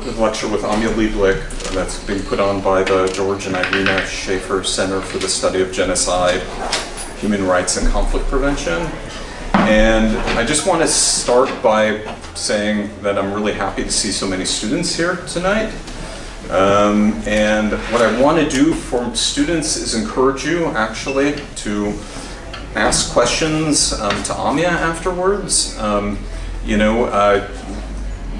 lecture with Amia Lieblich that's being put on by the George and Irina Schaeffer Center for the Study of Genocide, Human Rights and Conflict Prevention. And I just want to start by saying that I'm really happy to see so many students here tonight. And what I want to do for students is encourage you actually to ask questions to Amia afterwards.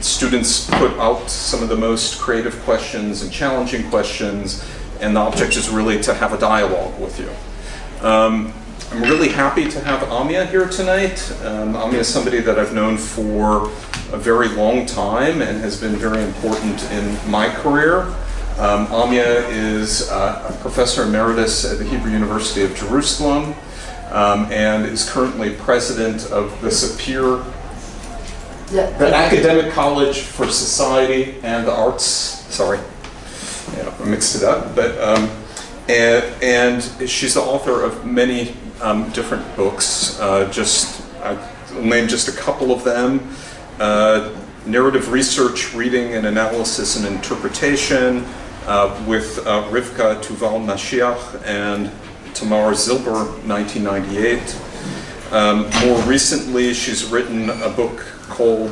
Students put out some of the most creative questions and challenging questions, and the object is really to have a dialogue with you. I'm really happy to have Amia here tonight. Amia is somebody that I've known for a very long time and has been very important in my career. Amia is a professor emeritus at the Hebrew University of Jerusalem and is currently president of the Sapir, the Academic College for Society and the Arts. Sorry, yeah, I mixed it up. But and she's the author of many different books. I'll name just a couple of them: Narrative Research, Reading and Analysis and Interpretation with Rivka Tuval Mashiach and Tamar Zilber, 1998. More recently, she's written a book called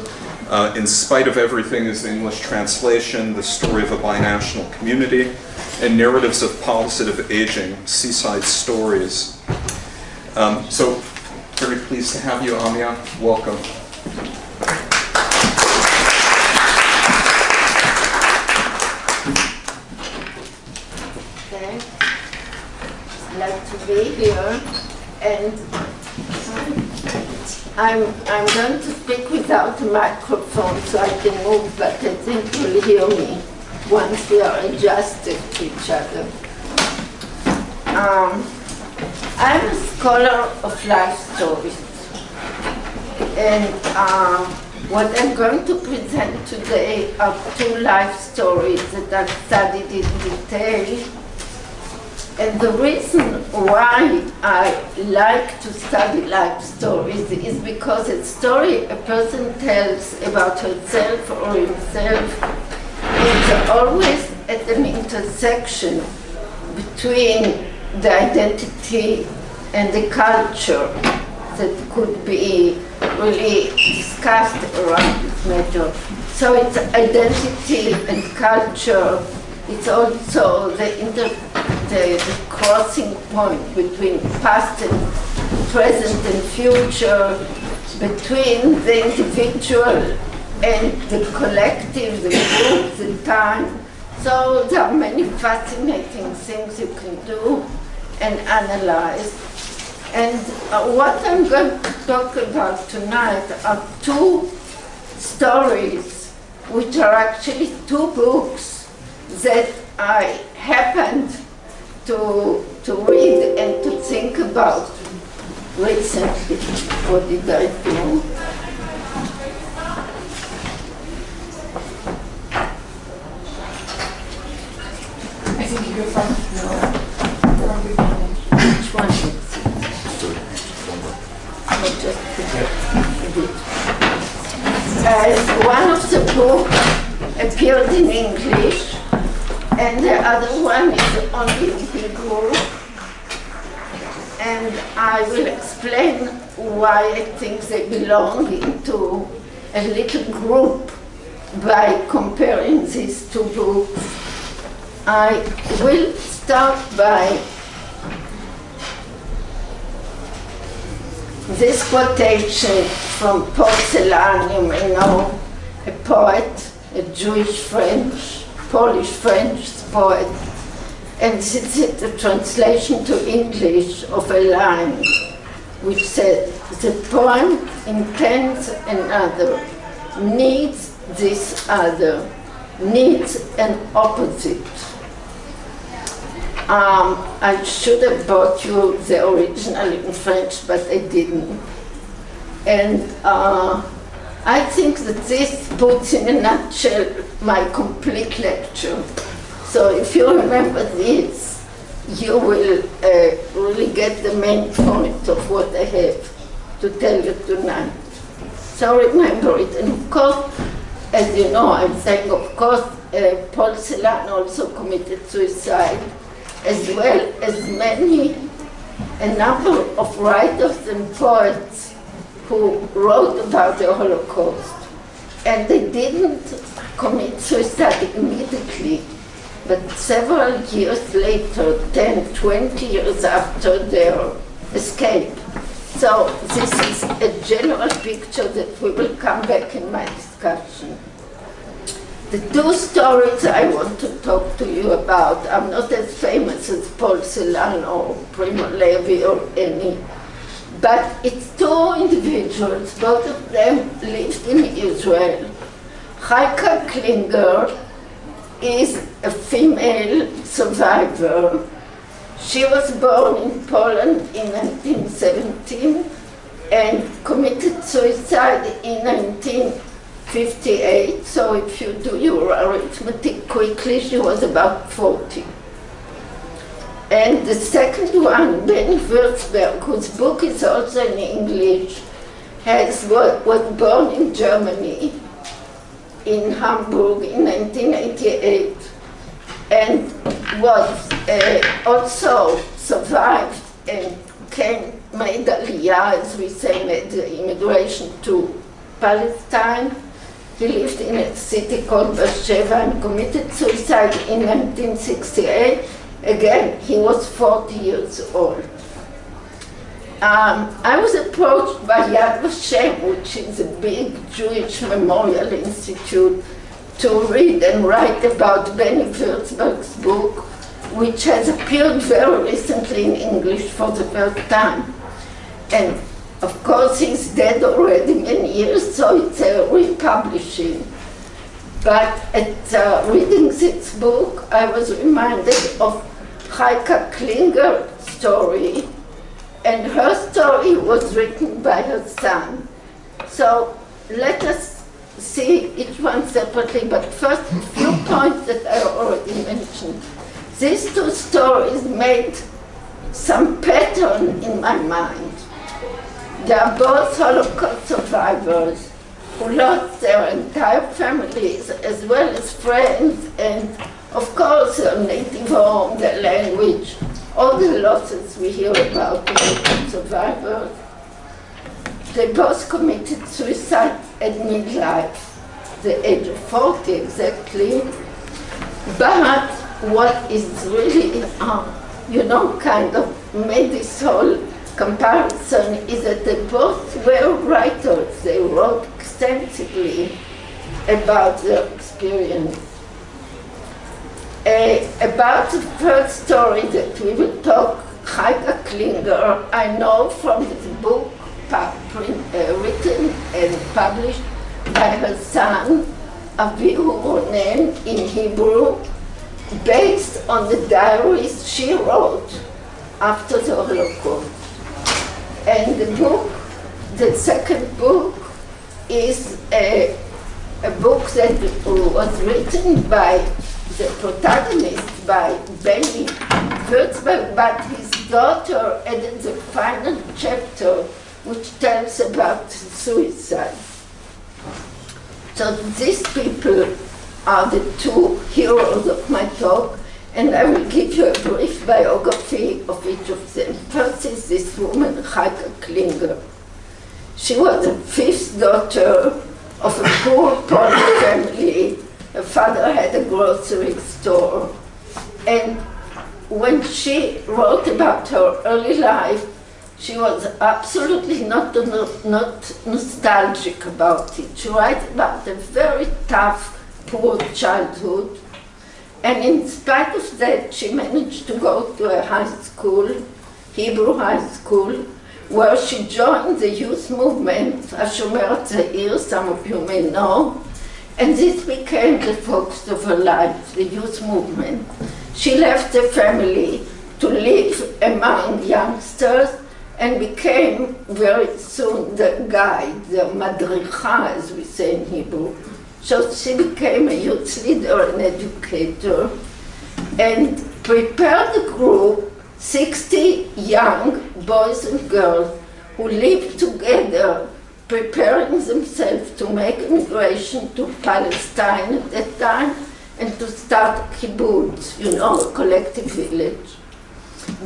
In Spite of Everything is the English translation, The Story of a Binational Community, and Narratives of Positive Aging, Seaside Stories. So, very pleased to have you, Amia. Welcome. Thanks. Glad to be here, and I'm going to speak without a microphone so I can move, but I think you'll hear me once we are adjusted to each other. I'm a scholar of life stories, and what I'm going to present today are two life stories that I've studied in detail. And the reason why I like to study life stories is because a story a person tells about herself or himself is always at an intersection between the identity and the culture that could be really discussed around this matter. So it's identity and culture. It's also the crossing point between past and present and future, between the individual and the collective, the group, the time. So there are many fascinating things you can do and analyze. And what I'm going to talk about tonight are two stories, which are actually two books that I happened to read and to think about recently. What did I do? I think you're from. No. Which one is it? I'll just put it. One of the books appeared in English, and the other one is only in Hebrew. And I will explain why I think they belong into a little group by comparing these two books. I will start by this quotation from Porcelain. You may know, a poet, a Jewish Polish-French poet, and this is the translation to English of a line which said, "The poem intends another, needs this other, needs an opposite." I should have brought you the original in French, but I didn't. And I think that this puts in a nutshell my complete lecture. So if you remember this, you will really get the main point of what I have to tell you tonight. So remember it. And of course, as you know, I'm saying, of course, Paul Celan also committed suicide, as well as a number of writers and poets who wrote about the Holocaust. And they didn't commit suicide immediately, but several years later, 10, 20 years after their escape. So this is a general picture that we will come back in my discussion. The two stories I want to talk to you about are not as famous as Paul Celan or Primo Levi or any, but it's two individuals, both of them lived in Israel. Chajka Klinger is a female survivor. She was born in Poland in 1917 and committed suicide in 1958. So if you do your arithmetic quickly, she was about 40. And the second one, Beni Virtzberg, whose book is also in English, was born in Germany, in Hamburg in 1988, and was also survived and made Aliyah, as we say, made the immigration to Palestine. He lived in a city called Beersheba and committed suicide in 1968. Again, he was 40 years old. I was approached by Yad Vashem, which is a big Jewish memorial institute, to read and write about Beni Virtzberg's book, which has appeared very recently in English for the first time. And of course, he's dead already many years, so it's a republishing. But at reading this book, I was reminded of Chajka Klinger's story, and her story was written by her son. So let us see each one separately, but first a few points that I already mentioned. These two stories made some pattern in my mind. They are both Holocaust survivors who lost their entire families as well as friends and, of course, their native home, their language, all the losses we hear about in survivors. They both committed suicide at midlife, the age of 40 exactly. But what is really, kind of made this whole comparison is that they both were writers. They wrote extensively about their experience. About the first story that we will talk, Chajka Klinger, I know from this book written and published by her son, Avihu Ronen, in Hebrew, based on the diaries she wrote after the Holocaust. And the book, the second book, is a book that was written by the protagonist, by Beni Virtzberg, but his daughter added the final chapter, which tells about suicide. So these people are the two heroes of my talk, and I will give you a brief biography of each of them. First is this woman, Chajka Klinger. She was the fifth daughter of a poor Polish family. Her father had a grocery store. And when she wrote about her early life, she was absolutely not nostalgic about it. She writes about a very tough, poor childhood. And in spite of that, she managed to go to a high school, Hebrew high school, where she joined the youth movement, Hashomer Tza'ir, some of you may know, and this became the focus of her life, the youth movement. She left the family to live among youngsters and became very soon the guide, the madricha, as we say in Hebrew. So she became a youth leader and educator and prepared a group, 60 young boys and girls who lived together preparing themselves to make immigration to Palestine at that time and to start a kibbutz, you know, a collective village.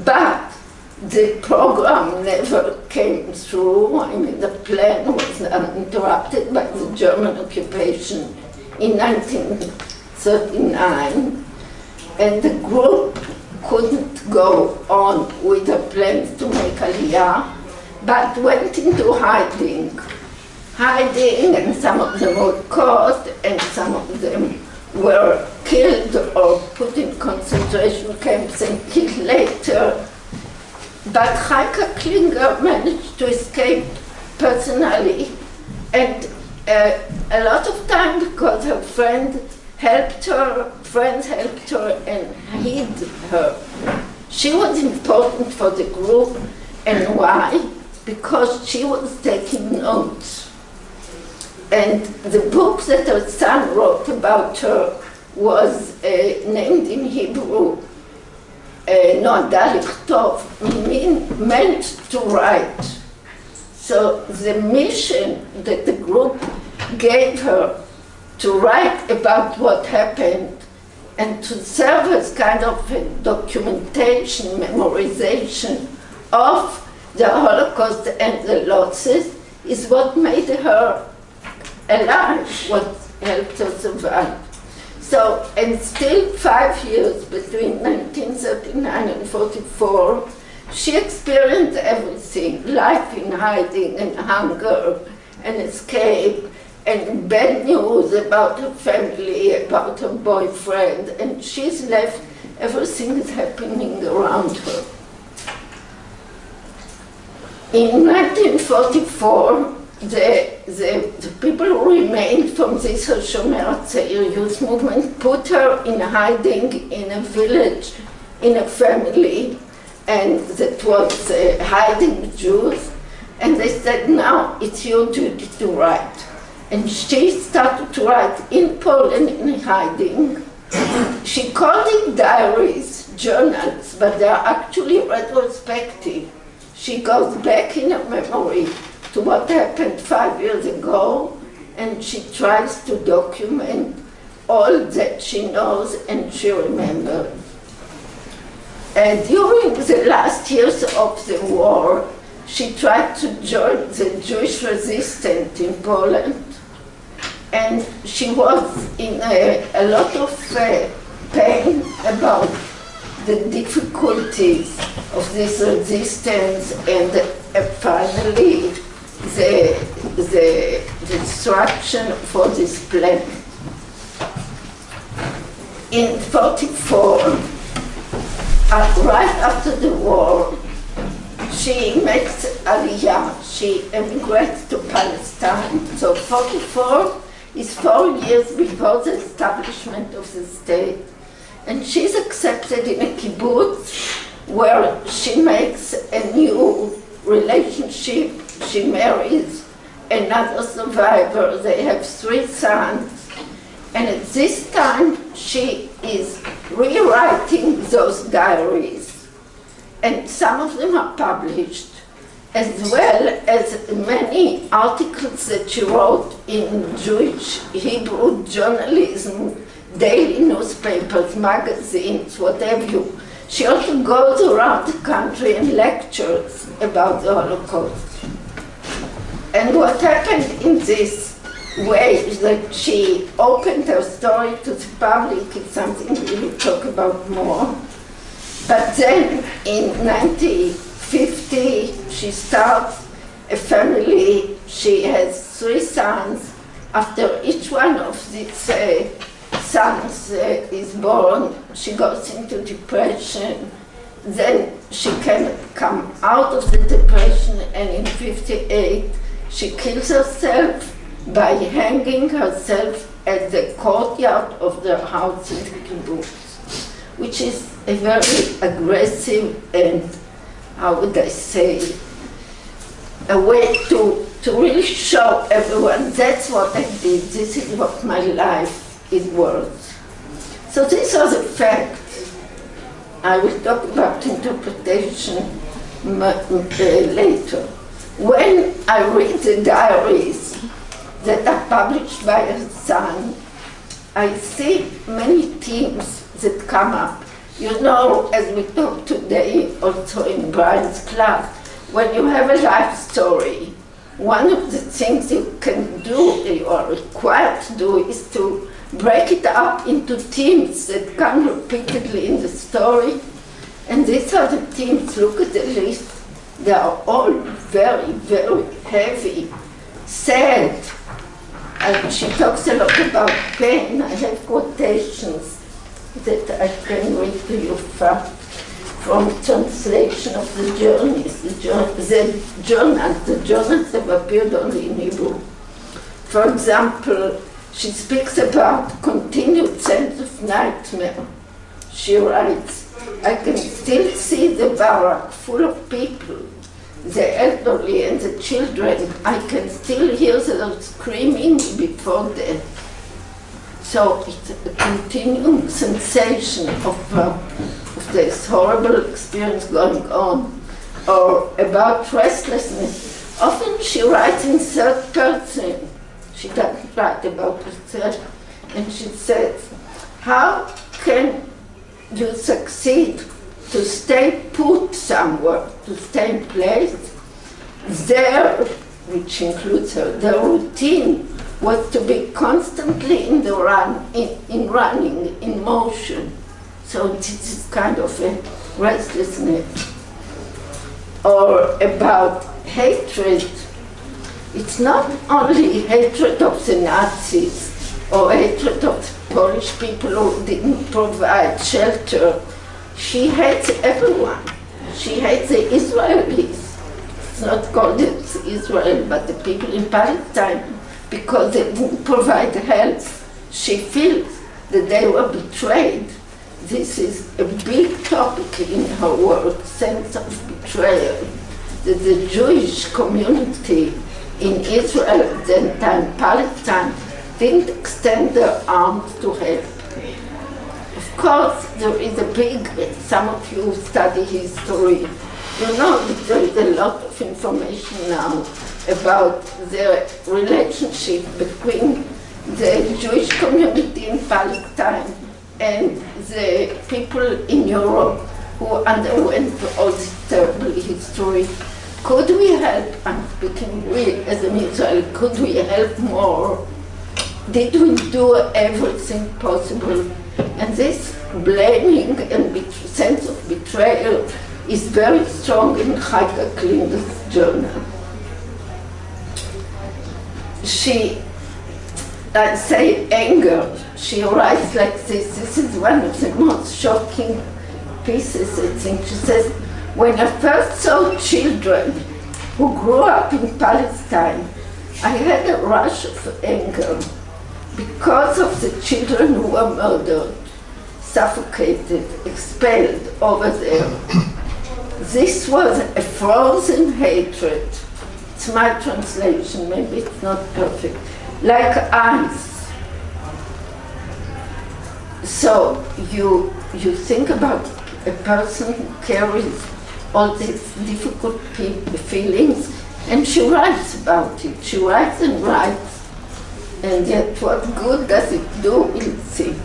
But the program never came through. I mean, the plan was interrupted by the German occupation in 1939, and the group couldn't go on with the plans to make Aliyah, but went into hiding, and some of them were caught, and some of them were killed or put in concentration camps and killed later. But Chajka Klinger managed to escape personally, and a lot of time because her friends helped her and hid her. She was important for the group, and why? Because she was taking notes. And the book that her son wrote about her was named in Hebrew, meant to write. So the mission that the group gave her to write about what happened and to serve as kind of a documentation, memorization of the Holocaust and the losses is what made her alive, what helped her survive. So, and still 5 years between 1939 and 44, she experienced everything, life in hiding and hunger and escape and bad news about her family, about her boyfriend, and she's left, everything is happening around her. In 1944, the people who remained from this Shomer HaTzair youth movement put her in hiding in a village, in a family, and that was hiding Jews, and they said, now it's your duty to write. And she started to write in Poland in hiding. She called it diaries, journals, but they are actually retrospective. She goes back in her memory to what happened 5 years ago, and she tries to document all that she knows and she remembers. And during the last years of the war, she tried to join the Jewish resistance in Poland, and she was in a lot of pain about the difficulties of this resistance and finally the destruction for this plan. In 44, right after the war, she makes Aliyah. She emigrates to Palestine. So 44 is 4 years before the establishment of the state. And she's accepted in a kibbutz where she makes a new relationship. She marries another survivor. They have 3 sons. And at this time, she is rewriting those diaries. And some of them are published, as well as many articles that she wrote in Jewish Hebrew journalism, daily newspapers, magazines, whatever. She also goes around the country and lectures about the Holocaust. And what happened in this way is that she opened her story to the public. It's something we will talk about more. But then in 1950, she starts a family. She has 3 sons. After each one of these sons is born, she goes into depression. Then she can come out of the depression, and in 58, she kills herself by hanging herself at the courtyard of their house in the kibbutz, which is a very aggressive and, how would I say, a way to really show everyone, that's what I did, this is what my life is worth. So these are the facts. I will talk about interpretation later. When I read the diaries that are published by her son, I see many themes that come up. You know, as we talked today also in Brian's class, when you have a life story, one of the things you can do, you are required to do, is to break it up into themes that come repeatedly in the story. And these are the themes. Look at the list. They are all very, very heavy, sad. And she talks a lot about pain. I have quotations that I can read to you from translation of the journals. The journals have appeared only in Hebrew. For example, she speaks about continued sense of nightmare. She writes, I can still see the barrack full of people, the elderly and the children. I can still hear them screaming before death. So it's a continuing sensation of this horrible experience going on. Or about restlessness. Often she writes in third person. She doesn't write about herself. And she says, how can you succeed to stay put somewhere, to stay in place? There, which includes her, the routine was to be constantly in the running, in motion. So this is kind of a restlessness. Or about hatred. It's not only hatred of the Nazis or hatred of the Polish people who didn't provide shelter. She hates everyone. She hates the Israelis. It's not called Israel, but the people in Palestine, because they didn't provide help. She feels that they were betrayed. This is a big topic in her work, sense of betrayal, that the Jewish community in Israel, at that time Palestine, didn't extend their arms to help. Of course, there is a big, some of you study history, you know that there is a lot of information now about the relationship between the Jewish community in Palestine and the people in Europe who underwent all this terrible history. Could we help, I'm speaking we as an Israeli, could we help more? Did we do everything possible? And this blaming and sense of betrayal is very strong in Chajka Klinger's journal. She, I say anger, she writes like this is one of the most shocking pieces, I think. She says, when I first saw children who grew up in Palestine, I had a rush of anger because of the children who were murdered, suffocated, expelled over there. This was a frozen hatred. It's my translation, maybe it's not perfect. Like ice. So you think about a person who carries all these difficult feelings, and she writes about it. She writes and writes, and yet what good does it do? We'll see.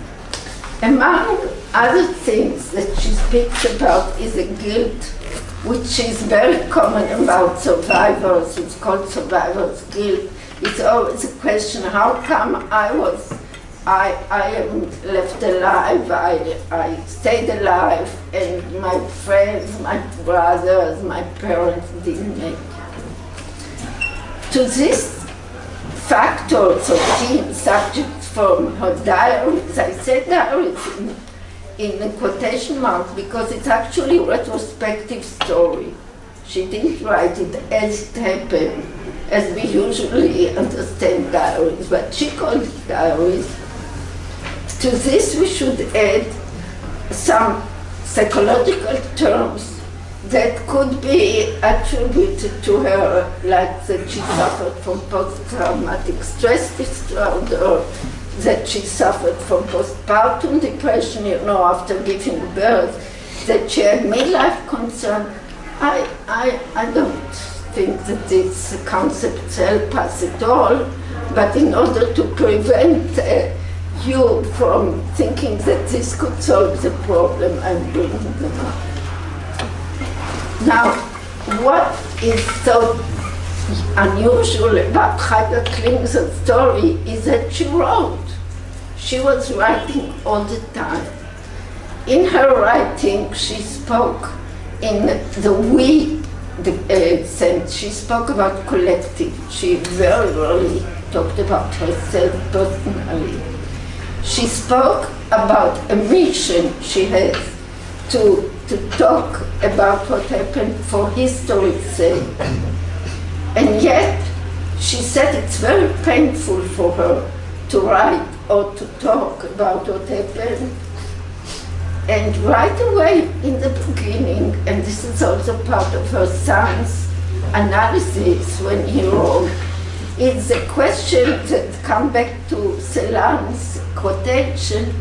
Among other things that she speaks about is a guilt, which is very common about survivors. It's called survivor's guilt. It's always a question, how come I am left alive, I stayed alive, and my friends, my brothers, my parents didn't make it. To this factors or theme subjects from her diaries, I say diaries in quotation marks because it's actually a retrospective story. She didn't write it as it happened, as we usually understand diaries, but she called it diaries. To this we should add some psychological terms that could be attributed to her, like that she suffered from post-traumatic stress disorder, that she suffered from postpartum depression, you know, after giving birth, that she had midlife concern. I don't think that these concepts help us at all, but in order to prevent you from thinking that this could solve the problem, I'm bringing them up. Now, what is so unusual about Chajka Klinger's story is that she wrote. She was writing all the time. In her writing, she spoke in the we sense. She spoke about collective. She very rarely talked about herself personally. She spoke about a mission she has to talk about what happened for history's sake. And yet, she said it's very painful for her to write or to talk about what happened. And right away in the beginning, and this is also part of her son's analysis when he wrote, it's a question that comes back to Celan's quotation,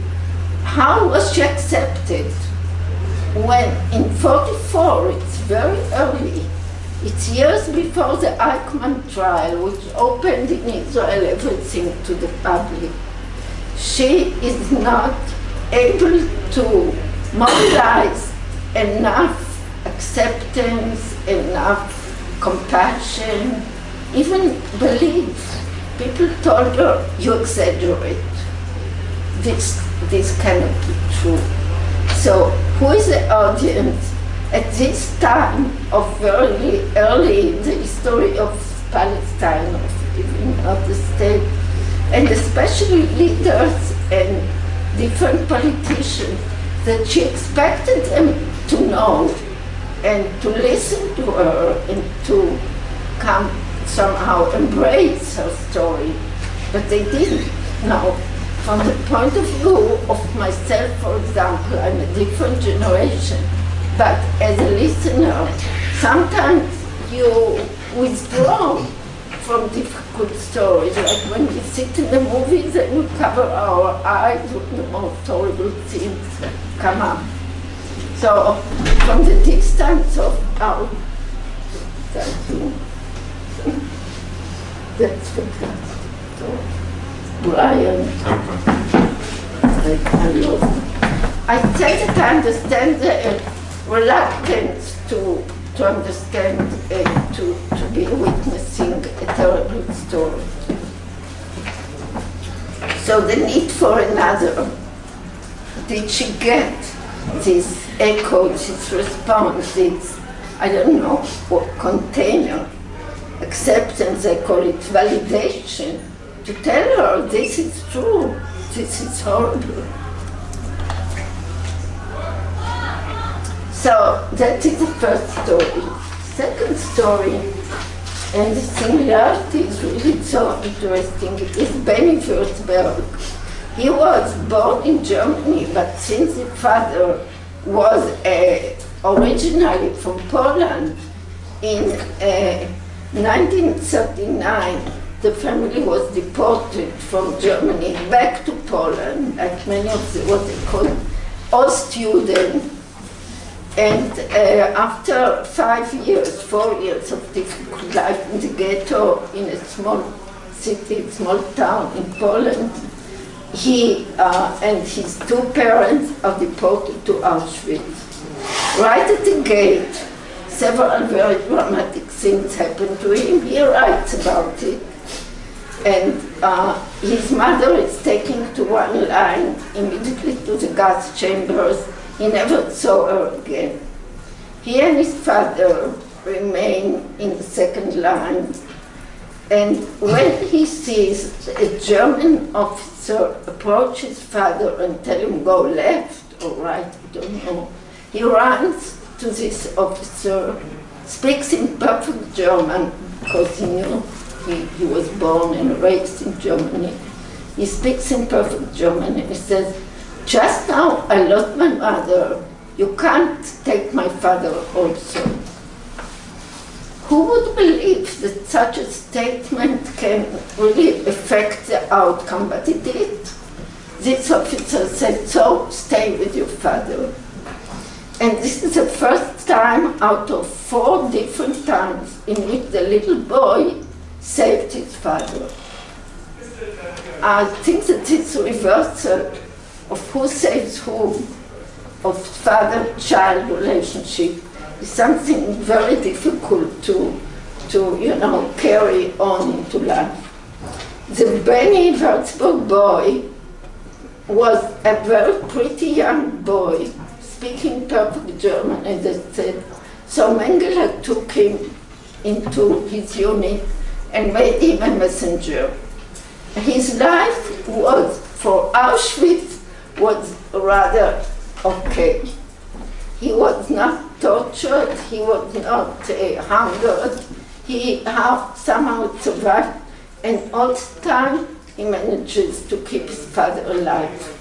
how was she accepted? When in 44, it's very early, it's years before the Eichmann trial, which opened in Israel everything to the public. She is not able to mobilize enough acceptance, enough compassion, even belief. People told her, you exaggerate. This cannot be true. So who is the audience? At this time of very early in the history of Palestine, of even of the state, and especially leaders and different politicians, that she expected them to know and to listen to her and to come somehow embrace her story. But they didn't. Now, from the point of view of myself, for example, I'm a different generation, but as a listener, sometimes you withdraw from difficult stories, like when we sit in the movies and we cover our eyes when the most horrible scenes come up. So, from the distance of our, thank you. That's fantastic. So, Brian, I say that I understand the reluctance to understand and to be witnessing a terrible story. So the need for another. Did she get this echo, this response, this, I don't know, what container, acceptance, they call it, validation, to tell her this is true, this is horrible. So that is the first story. Second story, and the similarity is really so interesting, is Beni Virtzberg. He was born in Germany, but since his father was originally from Poland, in 1939, the family was deported from Germany back to Poland, like many of the, what they call Ostjuden. And after 4 years of difficult life in the ghetto in a small city, small town in Poland, he and his two parents are deported to Auschwitz. Right at the gate, several very dramatic things happen to him. He writes about it. And his mother is taken to one line, immediately to the gas chambers. He never saw her again. He and his father remain in the second line. And when he sees a German officer approach his father and tell him go left or right, I don't know, he runs to this officer, speaks in perfect German, because he knew he was born and raised in Germany. He speaks in perfect German and he says, just now I lost my mother, you can't take my father also. Who would believe that such a statement can really affect the outcome? But it did. This officer said, so stay with your father. And this is the first first time out of 4 different times in which the little boy saved his father. I think that this reversal of who saves whom, of father-child relationship, is something very difficult to carry on into life. The Beni Virtzberg boy was a very pretty young boy, speaking perfect German, as I said. So Mengele took him into his unit and made him a messenger. His life was, for Auschwitz, was rather okay. He was not tortured, he was not hungered, he somehow survived, and all the time he manages to keep his father alive.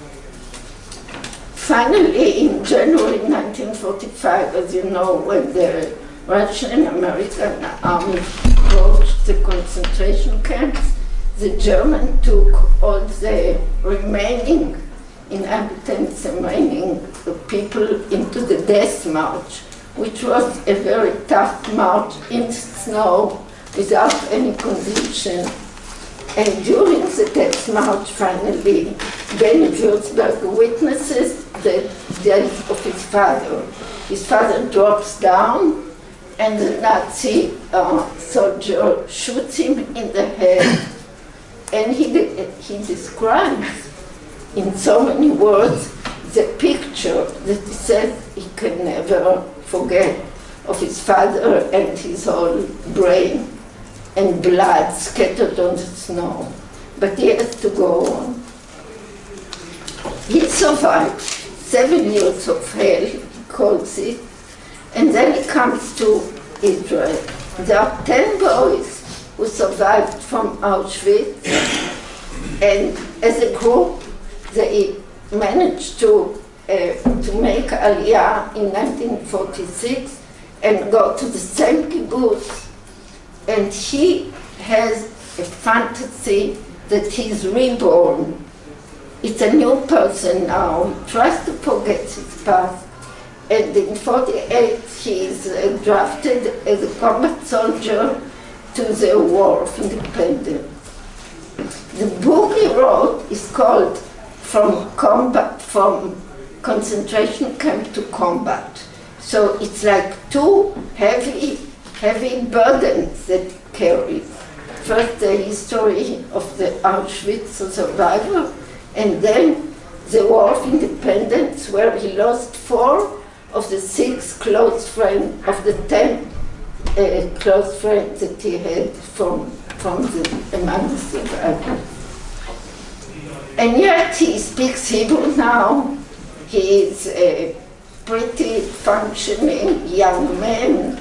Finally, in January 1945, as you know, when the Russian and American army approached the concentration camps, the Germans took all the remaining inhabitants, remaining people into the death march, which was a very tough march in snow without any condition. And during the death march, finally, Beni Virtzberg witnesses the death of his father. His father drops down, and the Nazi soldier shoots him in the head. And he describes in so many words the picture that he says he can never forget of his father and his whole brain and blood scattered on the snow. But he has to go on. He survived 7 years of hell, he calls it, and then he comes to Israel. There are 10 boys who survived from Auschwitz, and as a group they managed to make Aliyah in 1946 and go to the same kibbutz, and he has a fantasy that he's reborn. It's a new person now. He tries to forget his past, and in 1948 he is drafted as a combat soldier to the War of Independence. The book he wrote is called From Concentration Camp to Combat. So it's like 2 heavy burdens that he carries. First, the history of the Auschwitz survivor, and then the War of Independence, where he lost 4 of the 6 close friends, of the 10 close friends that he had among the survivors. And yet he speaks Hebrew now. He is a pretty functioning young man,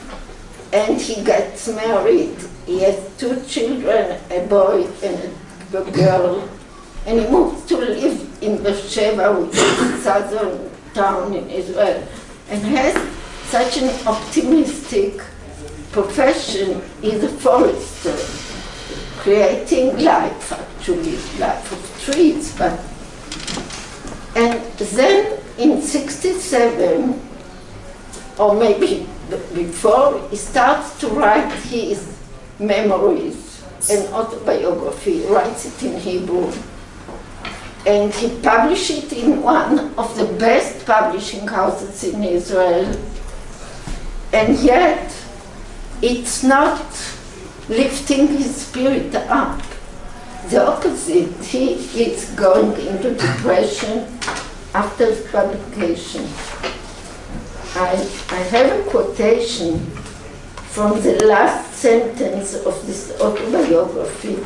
and he gets married. He has 2 children, a boy and a girl, and he moves to live in Beersheba, which is a southern town in Israel, and has such an optimistic profession. He's a forester, creating life, actually, life of trees. And then in 1967, or maybe before, he starts to write his memories, an autobiography, writes it in Hebrew. And he published it in one of the best publishing houses in Israel. And yet, it's not lifting his spirit up. The opposite, he is going into depression after his publication. I have a quotation from the last sentence of this autobiography.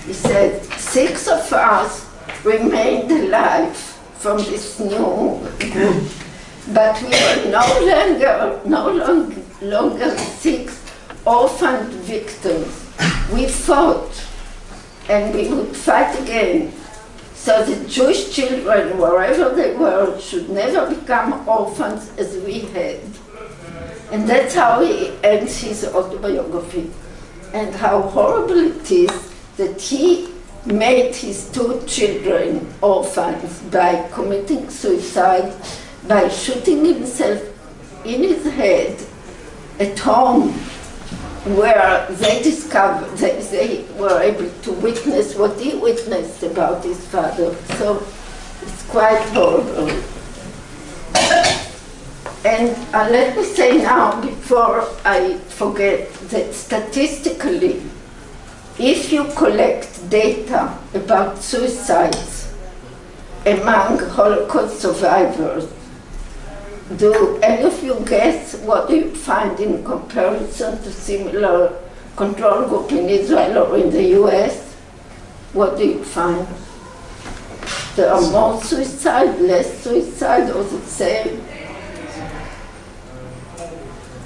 He said, 6 of us remained alive from this new group, but we were no longer 6 orphaned victims. We fought, and we would fight again. So the Jewish children, wherever they were, should never become orphans as we had. And that's how he ends his autobiography. And how horrible it is that he made his 2 children orphans by committing suicide, by shooting himself in his head at home, where they discovered, they were able to witness what he witnessed about his father. So it's quite horrible. And let me say now, before I forget, that statistically, if you collect data about suicides among Holocaust survivors, do any of you guess what you find in comparison to similar control group in Israel or in the US? What do you find? There are more suicide, less suicide, or the same?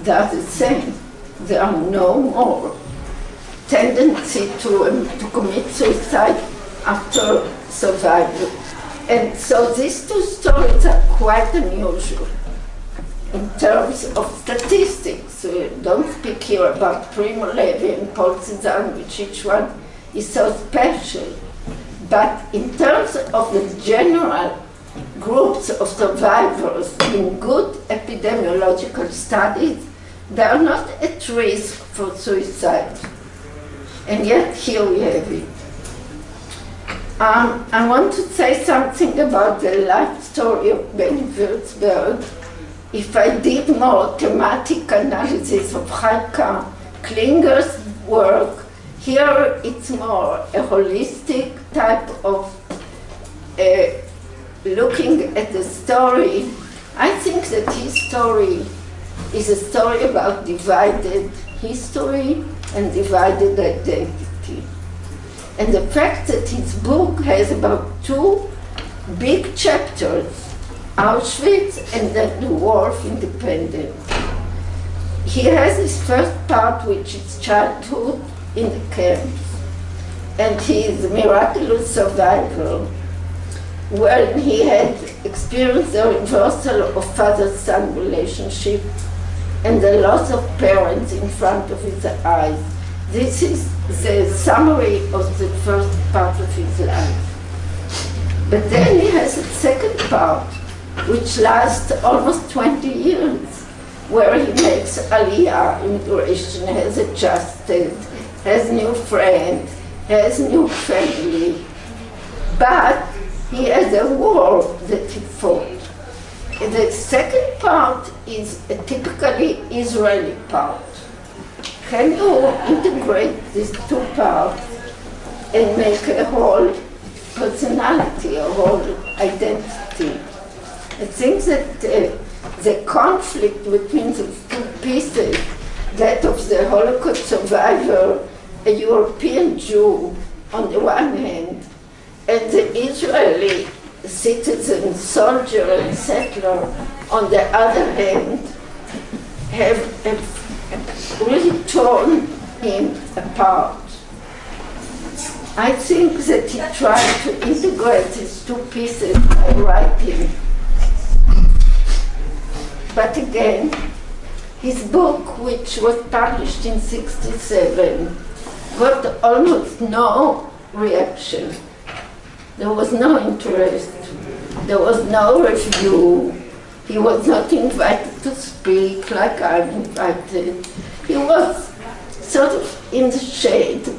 They are the same. There are no more tendency to commit suicide after survival. And so these 2 stories are quite unusual in terms of statistics. We don't speak here about Primo Levi and Paul Cézanne, which each one is so special. But in terms of the general groups of survivors in good epidemiological studies, they are not at risk for suicide. And yet here we have it. I want to say something about the life story of Beni Virtzberg. If I did more thematic analysis of Chajka Klinger's work, here it's more a holistic type of looking at the story. I think that his story is a story about divided history and divided identity. And the fact that his book has about 2 big chapters, Auschwitz and then the War of Independence. He has his first part, which is childhood in the camps, and he is a miraculous survivor, wherein he had experienced the reversal of father-son relationship and the loss of parents in front of his eyes. This is the summary of the first part of his life. But then he has a second part, which lasts almost 20 years, where he makes aliyah, immigration, has adjusted, has new friends, has new family. But he has a war that he fought. The second part is a typically Israeli part. Can you integrate these 2 parts and make a whole personality, a whole identity? I think that the conflict between the 2 pieces, that of the Holocaust survivor, a European Jew on the one hand, and the Israeli citizen, soldier and settler on the other hand, have really torn him apart. I think that he tried to integrate these 2 pieces by writing. But again, his book, which was published in '67, got almost no reaction. There was no interest. There was no review. He was not invited to speak like I'm invited. He was sort of in the shade.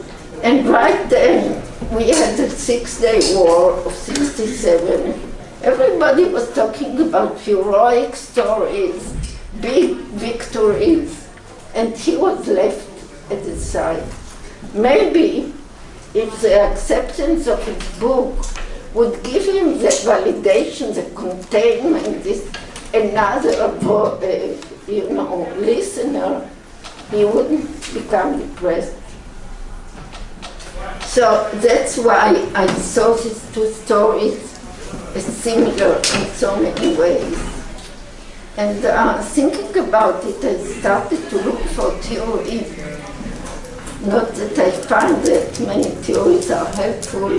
And right then, we had the 6-Day War of '67. Everybody was talking about heroic stories, big victories, and he was left at the side. Maybe if the acceptance of his book would give him the validation, the containment, this another listener, he wouldn't become depressed. So that's why I saw these 2 stories as similar in so many ways. And thinking about it, I started to look for theories. Not that I find that many theories are helpful.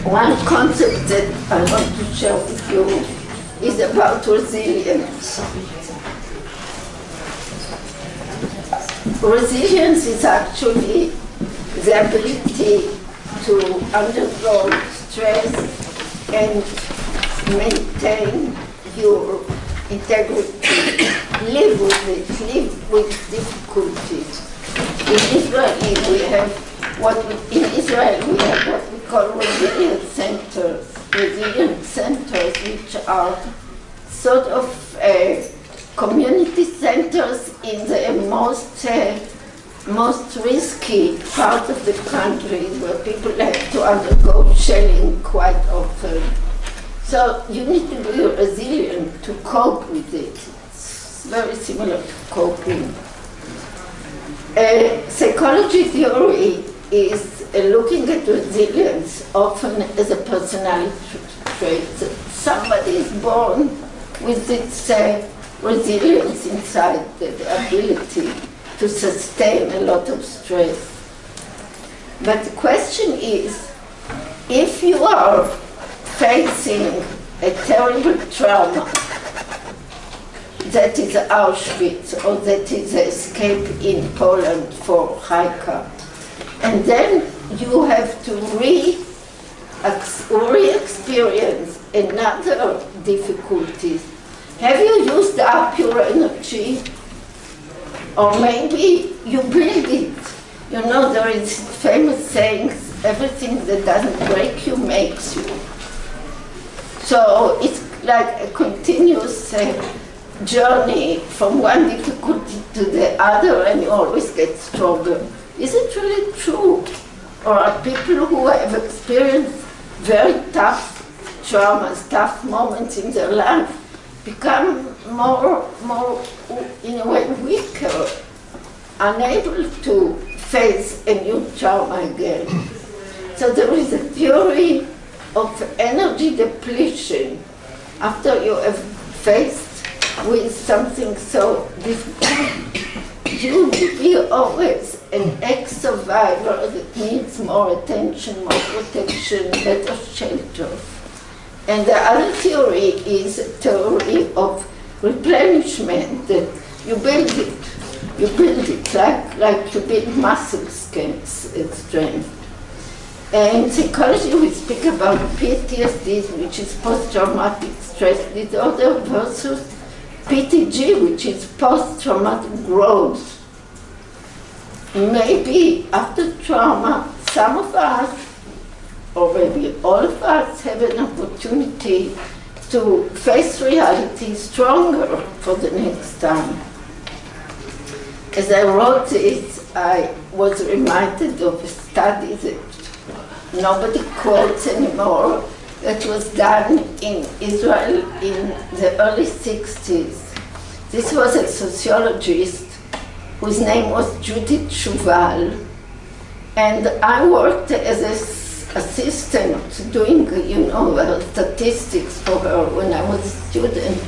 One concept that I want to share with you is about resilience. Resilience is actually the ability to undergo stress and maintain your integrity, live with it, live with difficulties. In Israel we have what we call resilience centers, which are sort of community centers in the most risky part of the country, where people have to undergo shelling quite often. So you need to be resilient to cope with it. It's very similar to coping. Psychology theory is looking at resilience often as a personality trait. Somebody is born with its resilience inside, the ability to sustain a lot of stress. But the question is, if you are facing a terrible trauma, that is Auschwitz, or that is the escape in Poland for Chajka, and then you have to re-experience another difficulties. Have you used up your energy? Or maybe you build it. You know, there is famous saying, everything that doesn't break you makes you. So it's like a continuous journey from one difficulty to the other, and you always get stronger. Is it really true? Or are people who have experienced very tough traumas, tough moments in their life, become more, in a way, weaker, unable to face a new trauma again? So there is a theory of energy depletion after you have faced with something so difficult. You will be always an ex-survivor that needs more attention, more protection, better shelter. And the other theory is a theory of replenishment, that you build it like you build muscle strength. And in psychology we speak about PTSD, which is post-traumatic stress disorder, versus PTG, which is post-traumatic growth. Maybe after trauma, some of us, or maybe all of us, have an opportunity to face reality stronger for the next time. As I wrote this, I was reminded of a study that nobody quotes anymore, that was done in Israel in the early 60s. This was a sociologist whose name was Judith Shuval, and I worked as an assistant doing, statistics for her when I was a student.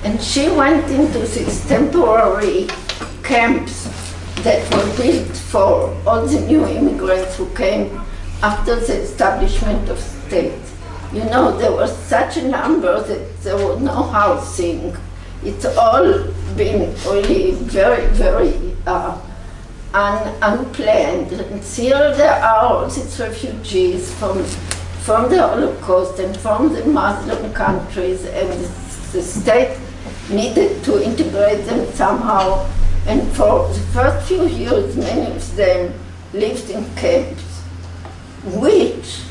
And she went into these temporary camps that were built for all the new immigrants who came after the establishment of state. You know, there was such a number that there was no housing. It's all been really very, very unplanned. And here there are all these refugees from the Holocaust and from the Muslim countries, and the state needed to integrate them somehow. And for the first few years, many of them lived in camps, which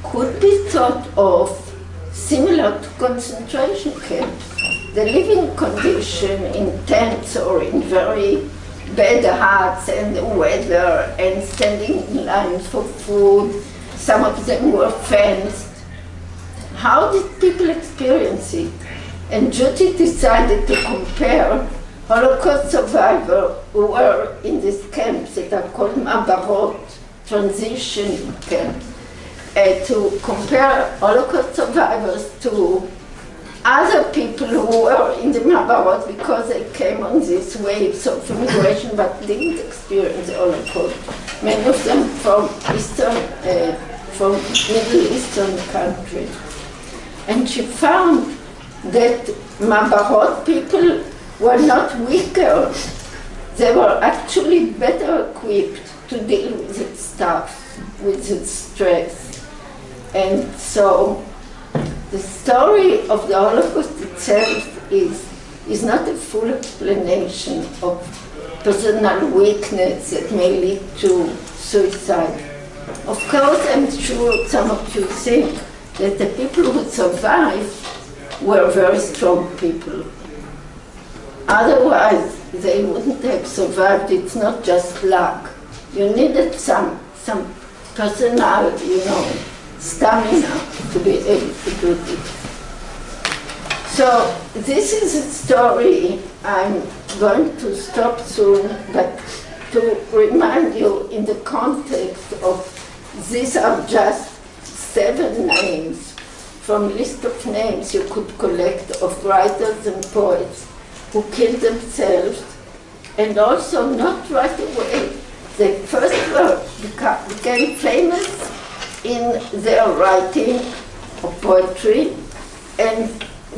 could be thought of similar to concentration camps. The living condition in tents or in very bad huts, and the weather, and standing in lines for food, some of them were fenced. How did people experience it? And Judith decided to compare Holocaust survivors who were in these camps that are called Mabarot, transition camps, to compare Holocaust survivors to other people who were in the Mabarot because they came on these waves of immigration but didn't experience the Holocaust. Many of them from Middle Eastern countries. And she found that Mabarot people were not weaker. They were actually better equipped to deal with its stuff, with its stress. And so the story of the Holocaust itself is not a full explanation of personal weakness that may lead to suicide. Of course, I'm sure some of you think that the people who survived were very strong people. Otherwise, they wouldn't have survived. It's not just luck. You needed some personal, stamina to be able to do this. So this is a story. I'm going to stop soon, but to remind you in the context of these are just 7 names from a list of names you could collect of writers and poets who killed themselves, and also not right away. They first became famous in their writing of poetry, and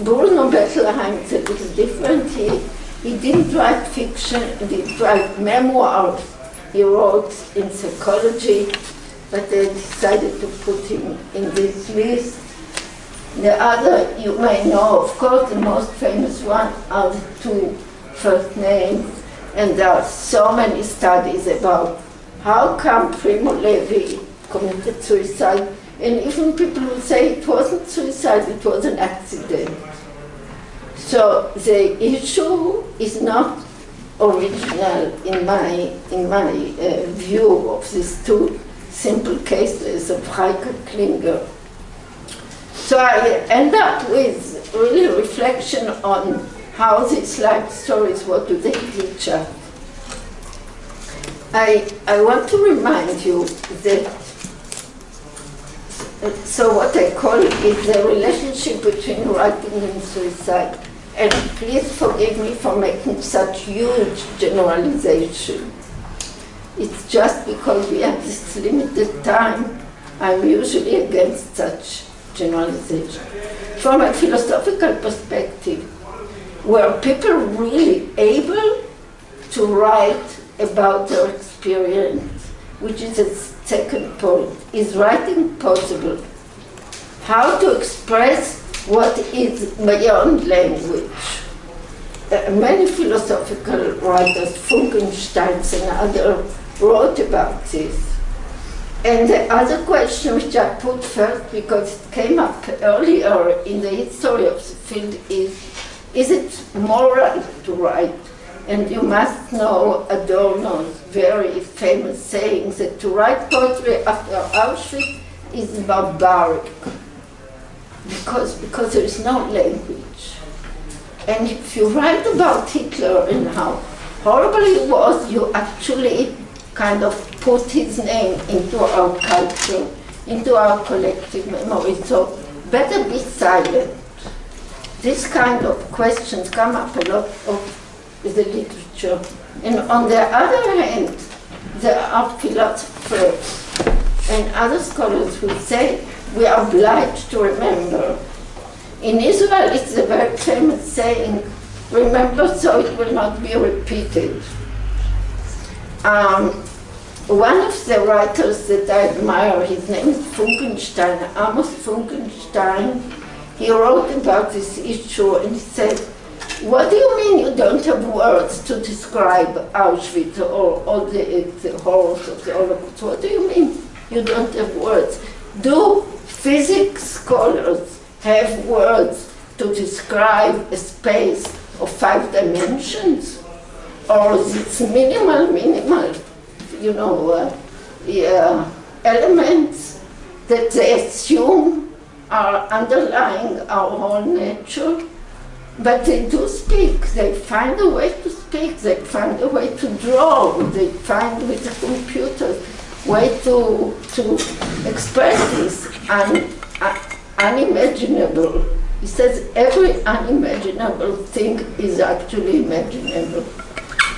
Bruno Bettelheim said it was different. He didn't write fiction, he didn't write memoirs. He wrote in psychology, but they decided to put him in this list. The other you may know, of course, the most famous one are the 2 first names, and there are so many studies about how come Primo Levi committed suicide, and even people who say it wasn't suicide, it was an accident. So the issue is not original in my view of these 2 simple cases of Chajka Klinger. So I end up with really reflection on how these life stories, what do they teach us? I want to remind you that, so what I call is the relationship between writing and suicide. And please forgive me for making such huge generalization. It's just because we have this limited time, I'm usually against such generalization. From a philosophical perspective, were people really able to write about their experience, which is a second point. Is writing possible? How to express what is beyond language? Many philosophical writers, Funkenstein and others, wrote about this. And the other question which I put first, because it came up earlier in the history of the field, is it moral to write? And you must know Adorno's very famous saying that to write poetry after Auschwitz is barbaric, because there is no language. And if you write about Hitler and how horrible he was, you actually kind of put his name into our culture, into our collective memory. So better be silent. These kind of questions come up a lot of the literature. And on the other hand, there are philosophers and other scholars who say we are obliged to remember. In Israel, it's a very famous saying, remember so it will not be repeated. One of the writers that I admire, his name is Funkenstein, Amos Funkenstein. He wrote about this issue and he said, what do you mean you don't have words to describe Auschwitz or all the horrors of the Holocaust? What do you mean you don't have words? Do physics scholars have words to describe a space of 5 dimensions? Or this minimal, elements that they assume are underlying our whole nature? But they do speak, they find a way to speak, they find a way to draw, they find with the computers way to express this unimaginable. He says every unimaginable thing is actually imaginable.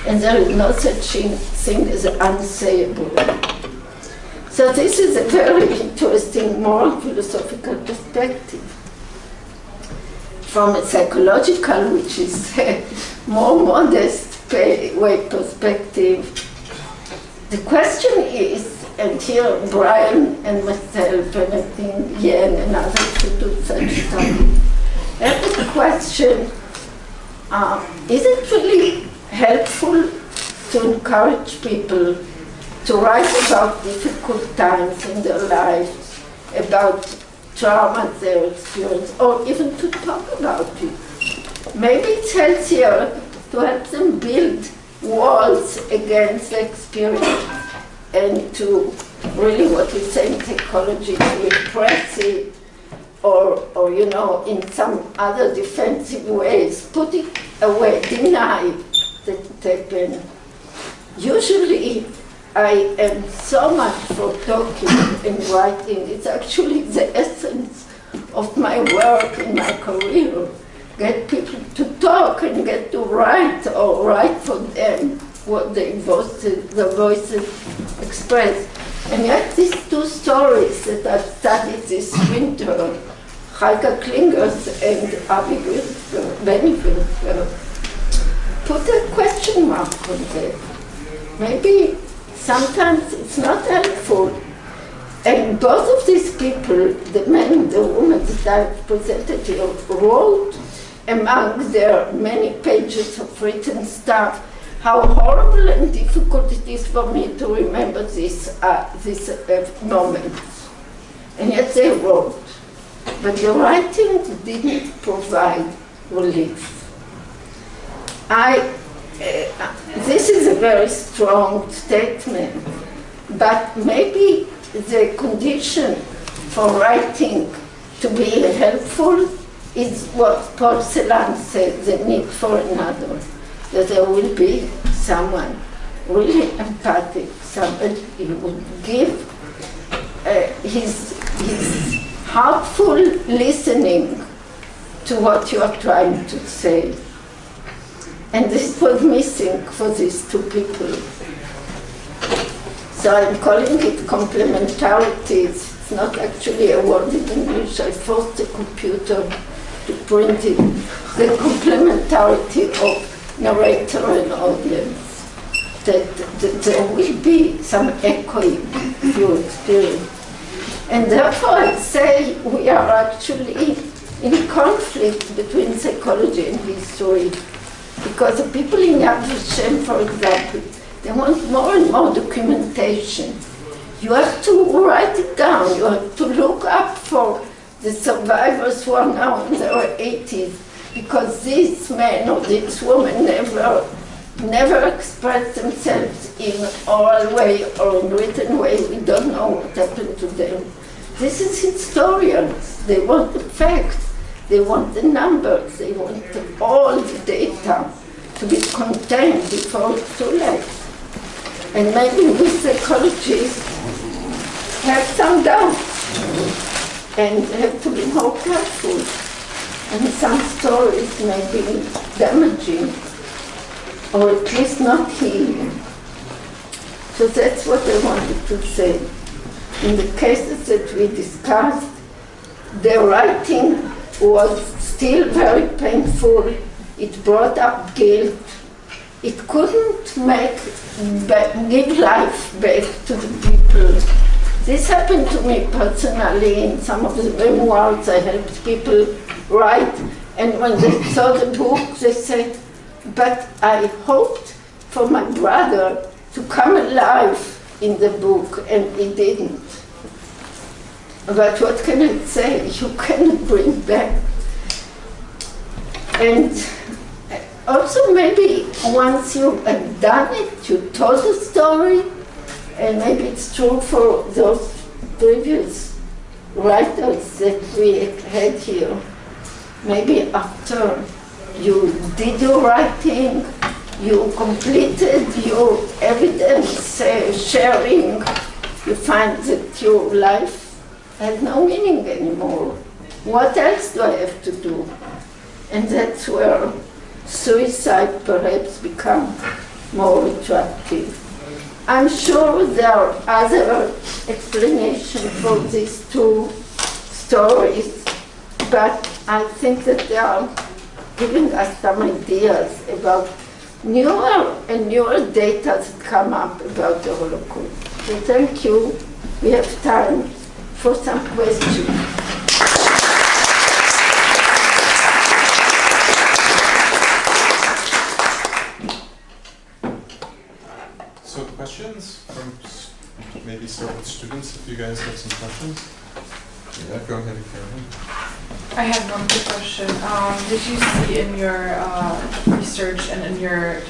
And there is no such thing as unsayable. So this is a very interesting moral philosophical perspective. From a psychological, which is a more modest way perspective, The question is, and here Brian and myself, and I think Yen and others who do such study, have the question, is it really helpful to encourage people to write about difficult times in their lives, about trauma they experience, or even to talk about it? Maybe it's healthier to help them build walls against the experience and to really, what we say in psychology, to repress it, or you know, in some other defensive ways, put it away, deny that it happened. Usually, I am so much for talking and writing. It's actually the essence of my work in my career. Get people to talk and get to write, or write for them what their voices express. And yet these two stories that I've studied this winter, Chajka Klinger's and Beni Virtzberg, put a question mark on that. Maybe sometimes it's not helpful. And both of these people, the men and the women that I've presented here, wrote among their many pages of written stuff how horrible and difficult it is for me to remember these moments. And yet they wrote. But the writing didn't provide relief. This is a very strong statement, but maybe the condition for writing to be helpful is what Paul Celan said, the need for another, that there will be someone really empathic, somebody who would give his heartful listening to what you are trying to say. And this was missing for these two people. So I'm calling it complementarities. It's not actually a word in English. I forced the computer to print it. The complementarity of narrator and audience. That there will be some echoing through experience. And therefore I'd say we are actually in conflict between psychology and history. Because the people in Yad Vashem, for example, they want more and more documentation. You have to write it down. You have to look up for the survivors who are now in their 80s, because these men or these women never express themselves in oral way or in written way. We don't know what happened to them. This is historians. They want the facts. They want the numbers. They want all the data to be contained before it's too late. And maybe we psychologists have some doubts and have to be more careful. And some stories may be damaging, or at least not healing. So that's what I wanted to say. In the cases that we discussed, the writing was still very painful. It brought up guilt. It couldn't give life back to the people. This happened to me personally in some of the memoirs I helped people write, and when they saw the book, they said, but I hoped for my brother to come alive in the book, and he didn't. But what can I say? You cannot bring back. And also maybe once you have done it, you told the story, and maybe it's true for those previous writers that we had here. Maybe after you did your writing, you completed your evidence sharing, you find that your life has no meaning anymore. What else do I have to do? And that's where suicide perhaps becomes more attractive. I'm sure there are other explanations for these two stories, but I think that they are giving us some ideas about newer and newer data that come up about the Holocaust. So thank you. We have time for some questions. So questions from, maybe start with students if you guys have some questions. Yeah, go ahead, Karen. I have one quick question. Did you see in your research and in your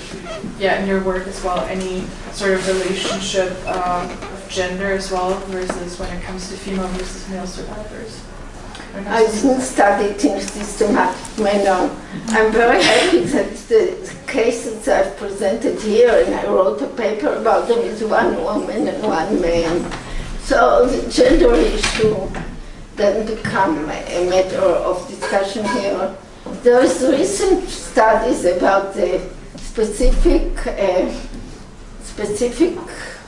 work as well any sort of relationship of gender as well versus when it comes to female versus male survivors? I didn't study it in a systematic manner. I'm very happy that the cases I've presented here, and I wrote a paper about them, is one woman and one man. So the gender issue doesn't become a matter of discussion here. There's recent studies about the specific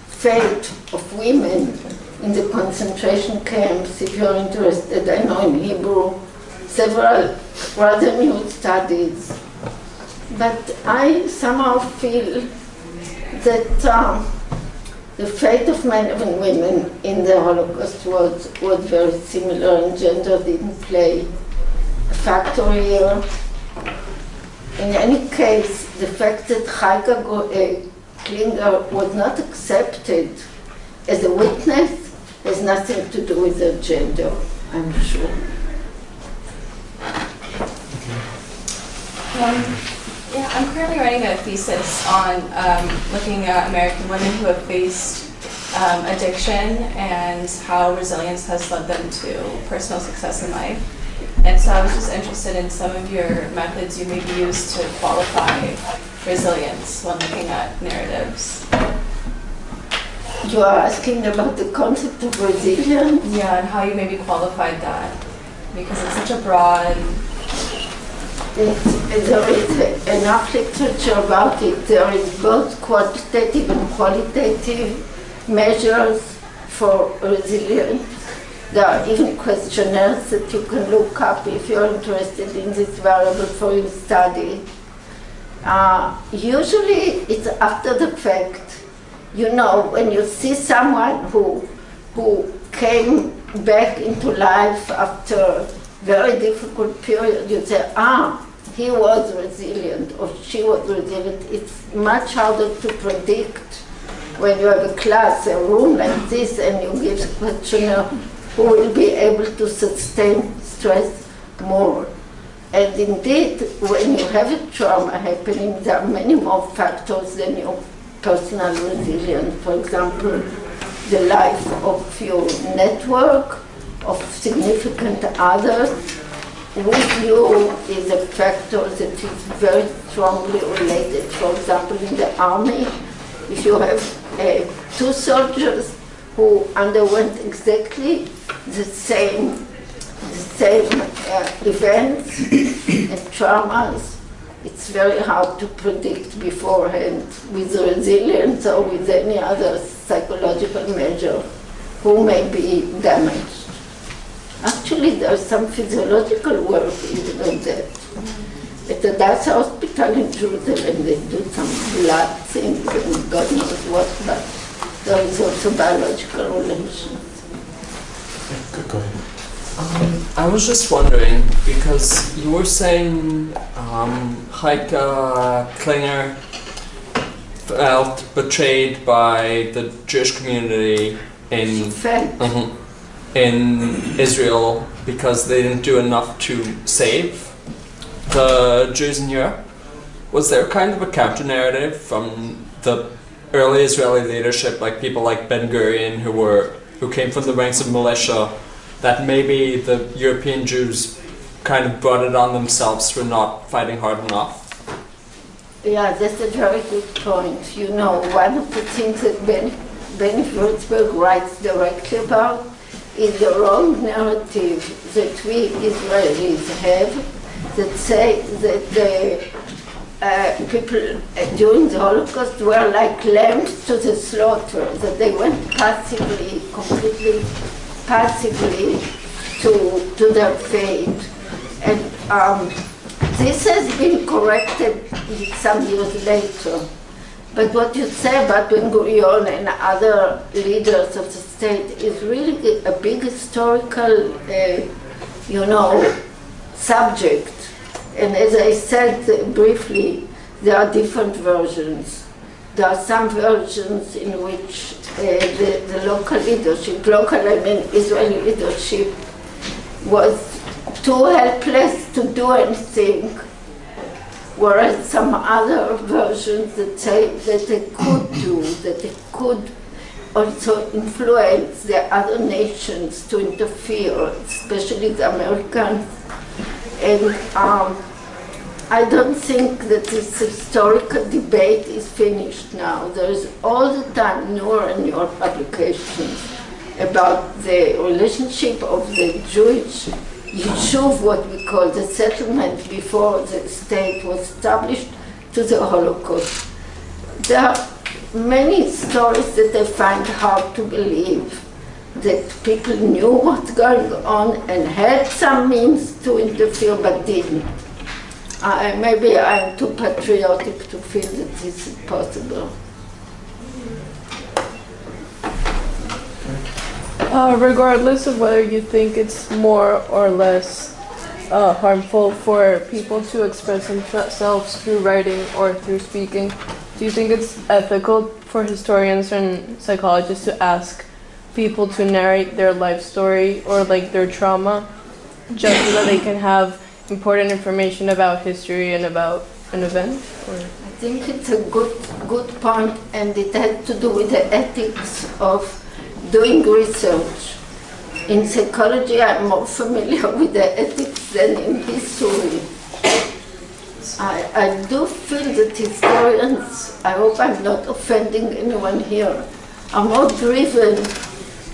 fate of women in the concentration camps. If you're interested, I know in Hebrew, several rather new studies. But I somehow feel that the fate of men and women in the Holocaust was very similar, and gender didn't play a factor here. In any case, the fact that Chajka Klinger was not accepted as a witness has nothing to do with her gender, I'm sure. Yeah, I'm currently writing a thesis on looking at American women who have faced addiction and how resilience has led them to personal success in life. And so I was just interested in some of your methods you maybe use to qualify resilience when looking at narratives. You are asking about the concept of resilience? Yeah, and how you maybe qualified that, because it's such a broad... There is enough literature about it. There is both quantitative and qualitative measures for resilience. There are even questionnaires that you can look up if you're interested in this variable for your study. Usually it's after the fact. You know, when you see someone who came back into life after a very difficult period, you say, he was resilient or she was resilient. It's much harder to predict when you have a class, a room like this, and you give a questionnaire who will be able to sustain stress more. And indeed, when you have a trauma happening, there are many more factors than your personal resilience. For example, the life of your network, of significant others with you is a factor that is very strongly related. For example, in the army, if you have two soldiers who underwent exactly the same events and traumas, it's very hard to predict beforehand with resilience or with any other psychological measure who may be damaged. Actually, there's some physiological work even on that. At the Dasa Hospital in Jerusalem, they do some blood things and God knows what, but there is also biological relations. Go ahead. I was just wondering, because you were saying Chajka Klinger felt betrayed by the Jewish community in Israel because they didn't do enough to save the Jews in Europe. Was there kind of a counter-narrative from the early Israeli leadership, like people like Ben Gurion who came from the ranks of militia, that maybe the European Jews kind of brought it on themselves for not fighting hard enough? Yeah, that's a very good point. You know, one of the things that Beni Virtzberg writes directly about is the wrong narrative that we Israelis have that say that the people during the Holocaust were like lambs to the slaughter, that they went passively, completely passively to their fate. And This has been corrected some years later. But what you say about Ben-Gurion and other leaders of the state is really a big historical, subject. And as I said briefly, there are different versions. There are some versions in which the local leadership, Israeli leadership, was too helpless to do anything, whereas some other versions that say that they could do, that they could also influence the other nations to interfere, especially the Americans. And I don't think that this historical debate is finished now. There is all the time newer and newer publications about the relationship of the Jewish Yishuv, what we call the settlement before the state was established, to the Holocaust. There are many stories that I find hard to believe, that people knew what's going on and had some means to interfere but didn't. Maybe I'm too patriotic to feel that this is possible. Regardless of whether you think it's more or less harmful for people to express themselves through writing or through speaking, do you think it's ethical for historians and psychologists to ask people to narrate their life story or like their trauma just so that they can have important information about history and about an event? Or? I think it's a good point, and it has to do with the ethics of doing research. In psychology, I'm more familiar with the ethics than in history. I do feel that historians, I hope I'm not offending anyone here, are more driven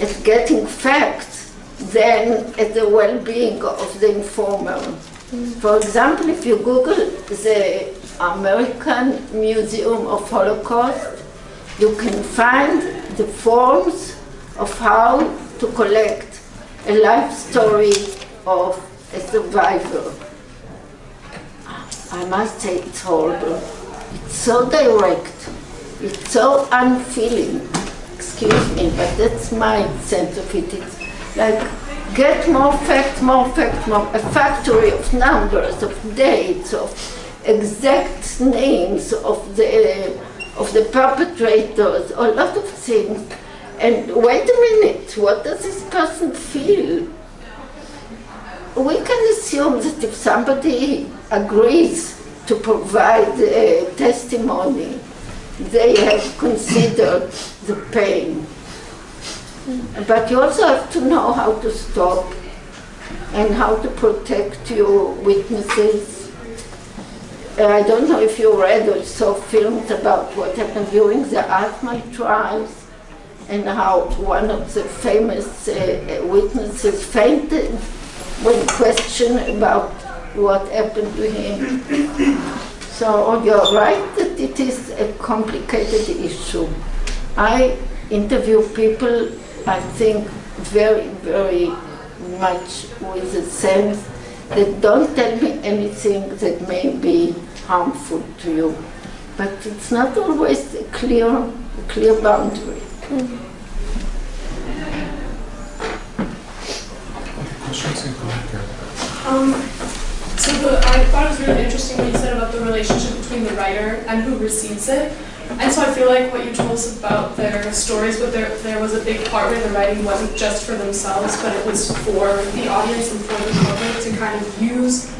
at getting facts than at the well-being of the informer. For example, if you Google the American Museum of Holocaust, you can find the forms of how to collect a life story of a survivor. I must say it's horrible. It's so direct, it's so unfeeling. Excuse me, but that's my sense of it. It's like, get more facts, more, a factory of numbers, of dates, of exact names of the perpetrators, a lot of things. And wait a minute, what does this person feel? We can assume that if somebody agrees to provide testimony, they have considered the pain. But you also have to know how to stop and how to protect your witnesses. I don't know if you read or saw films about what happened during the Atmal trials and how one of the famous witnesses fainted when questioned about what happened to him. So you're right that it is a complicated issue. I interview people, I think, very, very much with the sense that don't tell me anything that may be harmful to you. But it's not always a clear boundary. I thought it was really interesting what you said about the relationship between the writer and who receives it. And so I feel like what you told us about their stories, but there was a big part where the writing wasn't just for themselves, but it was for the audience and for the public to kind of use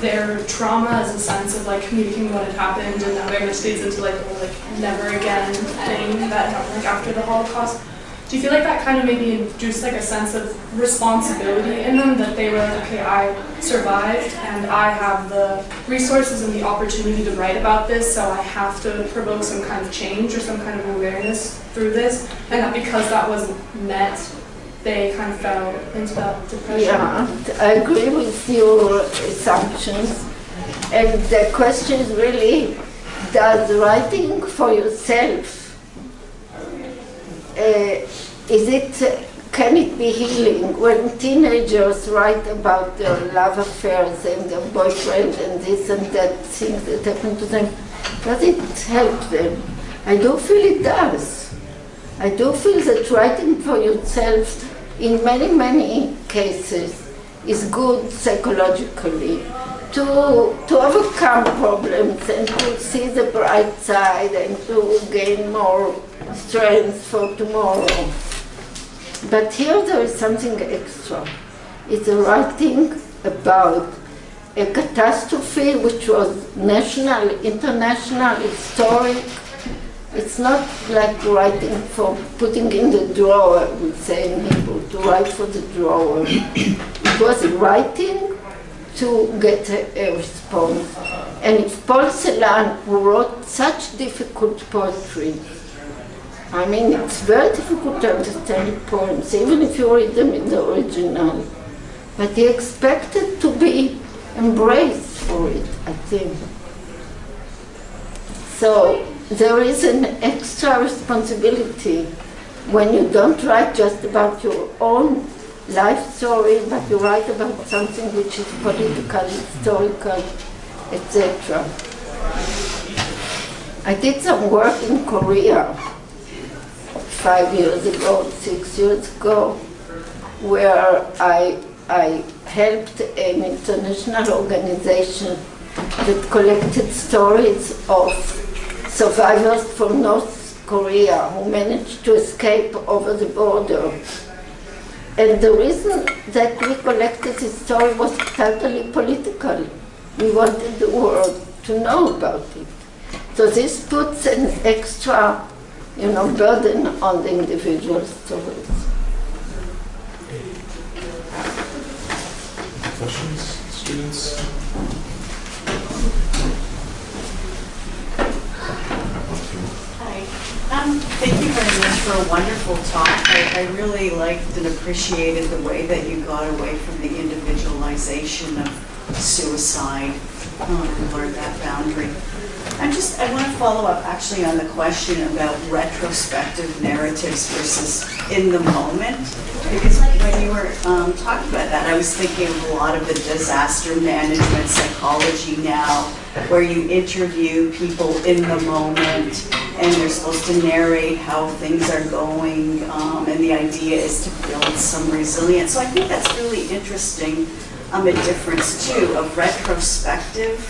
their trauma as a sense of like communicating what had happened, and that very much leads into like the whole like never again thing that happened like after the Holocaust. Do you feel like that kind of maybe induced like a sense of responsibility in them, that they were like, okay, I survived and I have the resources and the opportunity to write about this, so I have to provoke some kind of change or some kind of awareness through this, and that because that wasn't met, they kind of fell into that depression? Yeah, I agree with your assumptions. And the question is really, does writing for yourself, is it can it be healing when teenagers write about their love affairs and their boyfriend and this and that, things that happen to them? Does it help them? I do feel it does. I do feel that writing for yourself in many, many cases is good psychologically to overcome problems and to see the bright side and to gain more strength for tomorrow. But here there is something extra. It's a writing about a catastrophe which was national, international, historic. It's not like writing for putting in the drawer, we say in Hebrew, to write for the drawer. It was writing to get a response. And it's Paul Celan who wrote such difficult poetry. I mean, it's very difficult to understand poems, even if you read them in the original. But he expected to be embraced for it, I think. So there is an extra responsibility when you don't write just about your own life story, but you write about something which is political, historical, etc. I did some work in Korea 5 years ago, 6 years ago, where I helped an international organization that collected stories of survivors from North Korea who managed to escape over the border. And the reason that we collected this story was totally political. We wanted the world to know about it. So this puts an extra, burden on the individual stories. Questions, students? Thank you very much for a wonderful talk. I really liked and appreciated the way that you got away from the individualization of suicide and learned that boundary. I want to follow up actually on the question about retrospective narratives versus in the moment, because when you were talking about that, I was thinking of a lot of the disaster management psychology now, where you interview people in the moment and they're supposed to narrate how things are going, and the idea is to build some resilience. So I think that's really interesting, a difference too of retrospective,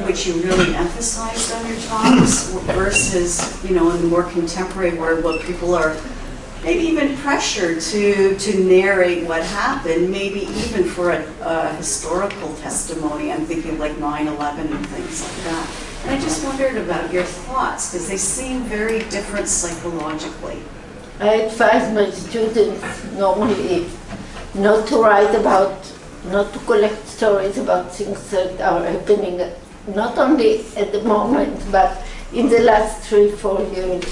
which you really emphasized on your talks, versus, in the more contemporary world where people are maybe even pressured to narrate what happened, maybe even for a historical testimony. I'm thinking of like 9/11 and things like that. And I just wondered about your thoughts, because they seem very different psychologically. I advise my students normally not to write about, not to collect stories about things that are happening not only at the moment, but in the last 3-4 years.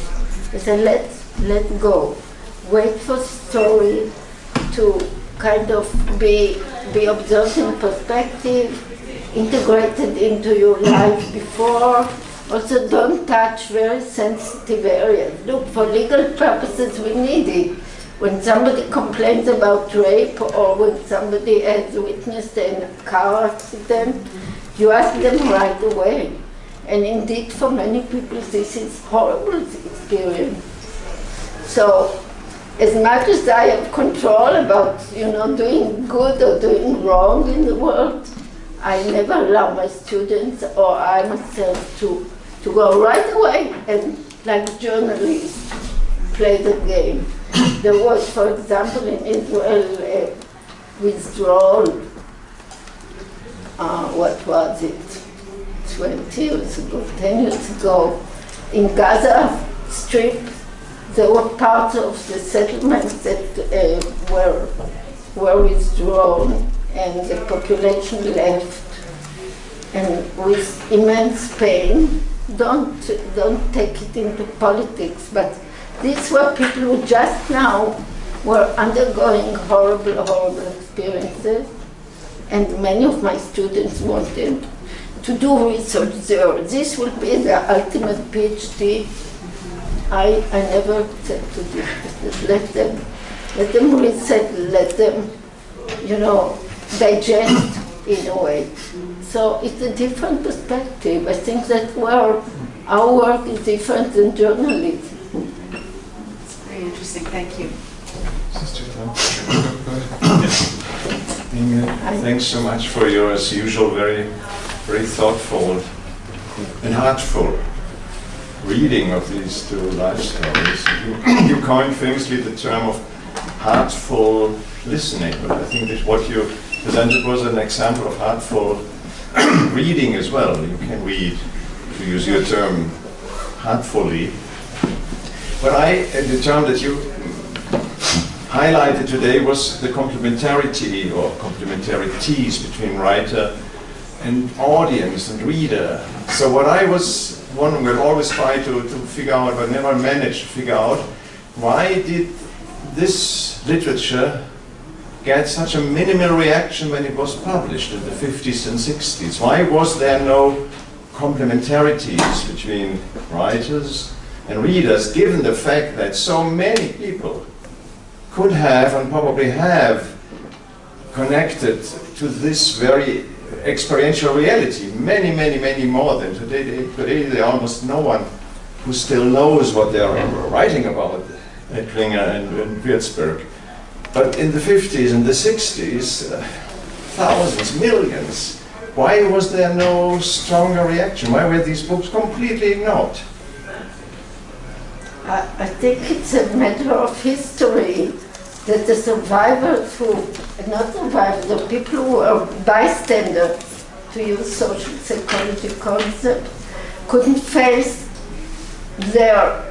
I say, let go. Wait for the story to kind of be observed in perspective, integrated into your life before. Also, don't touch very sensitive areas. Look, for legal purposes, we need it. When somebody complains about rape or when somebody has witnessed a car accident, you ask them right away. And indeed, for many people, this is horrible experience. So, as much as I have control about, doing good or doing wrong in the world, I never allow my students or I myself to go right away and, like journalists, play the game. There was, for example, in Israel, a withdrawal, what was it, 20 years ago, 10 years ago, in Gaza Strip. There were parts of the settlements that were withdrawn, and the population left, and with immense pain. Don't take it into politics, but these were people who just now were undergoing horrible, horrible experiences, and many of my students wanted to do research there. This will be the ultimate PhD. I never said to this, let them let them reset, let them, digest in a way. So it's a different perspective. I think that our work is different than journalism. It's very interesting. Thank you. Thanks so much for your, as usual, very, very thoughtful and heartful reading of these two life stories. You coined famously the term of heartful listening, but I think that what you presented was an example of heartful reading as well. You can read, to use your term, heartfully. But the term that you highlighted today was the complementarity or complementarities between writer and audience and reader. So what I was wondering, we'll always try to figure out, but never managed to figure out, why did this literature get such a minimal reaction when it was published in the 50s and 60s? Why was there no complementarities between writers and readers, given the fact that so many people could have and probably have connected to this very experiential reality, many, many, many more than today. Today there's almost no one who still knows what they're writing about at Klinger and Virtzberg. But in the 50s and the 60s, thousands, millions. Why was there no stronger reaction? Why were these books completely ignored? I think it's a matter of history that the survivors not survivors, the people who were bystanders, to use social psychology concept, couldn't face their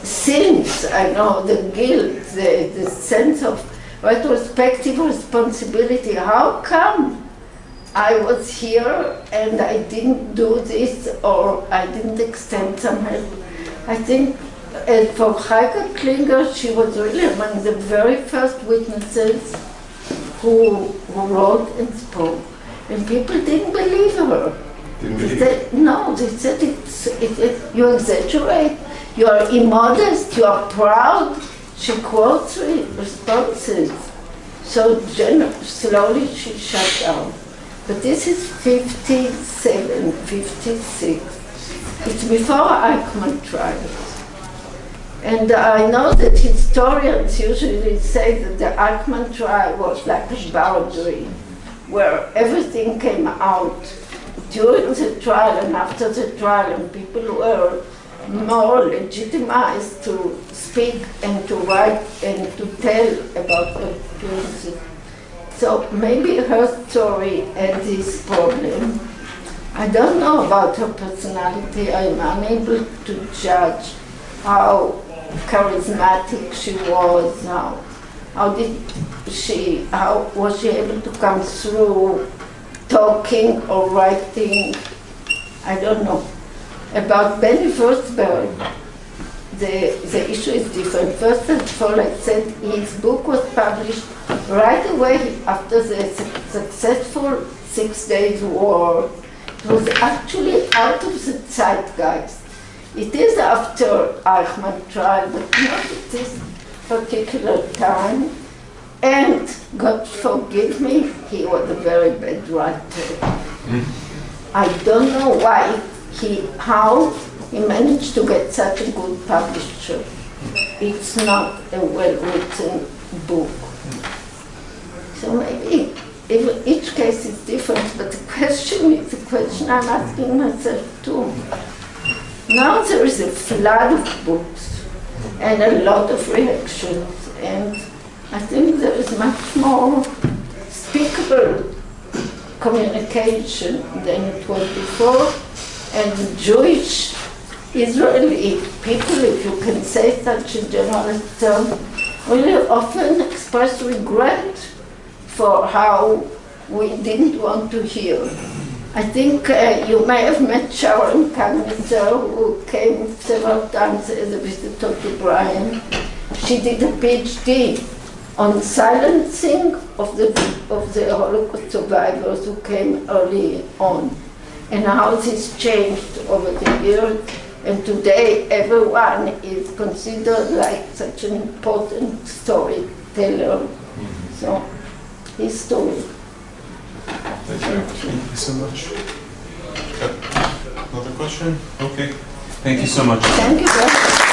sins, the guilt, the sense of retrospective responsibility. How come I was here and I didn't do this, or I didn't extend some help? I think for Chajka Klinger, she was really among the very first witnesses who wrote and spoke. And people didn't believe her. They said, no, they said you exaggerate, you are immodest, you are proud. She quotes responses. So slowly she shut down. But this is 57, 56. It's before Eichmann trial. And I know that historians usually say that the Eichmann trial was like a boundary, where everything came out during the trial and after the trial, and people were more legitimized to speak and to write and to tell about their experiences. So maybe her story had this problem. I don't know about her personality. I'm unable to judge how charismatic she was, how was she able to come through talking or writing? I don't know. About Beni Virtzberg, the issue is different. First of all, I said his book was published right away after the successful 6 Days War. It was actually out of the zeitgeist. It is after Eichmann trial, but not at this particular time. And God forgive me, he was a very bad writer. I don't know how he managed to get such a good publisher. It's not a well-written book. So maybe each case is different, but the question is the question I'm asking myself too. Now there is a flood of books and a lot of reactions, and I think there is much more speakable communication than it was before, and Jewish Israeli people, if you can say such a general term, really often express regret for how we didn't want to hear. I think you may have met Sharon Kagnesser, who came several times as a visitor to Brian. She did a PhD on silencing of the Holocaust survivors who came early on, and how this changed over the years, And today, everyone is considered like such an important storyteller. So, his story. Thank you so much. Another question? Okay. Thank you so much. Thank you very much.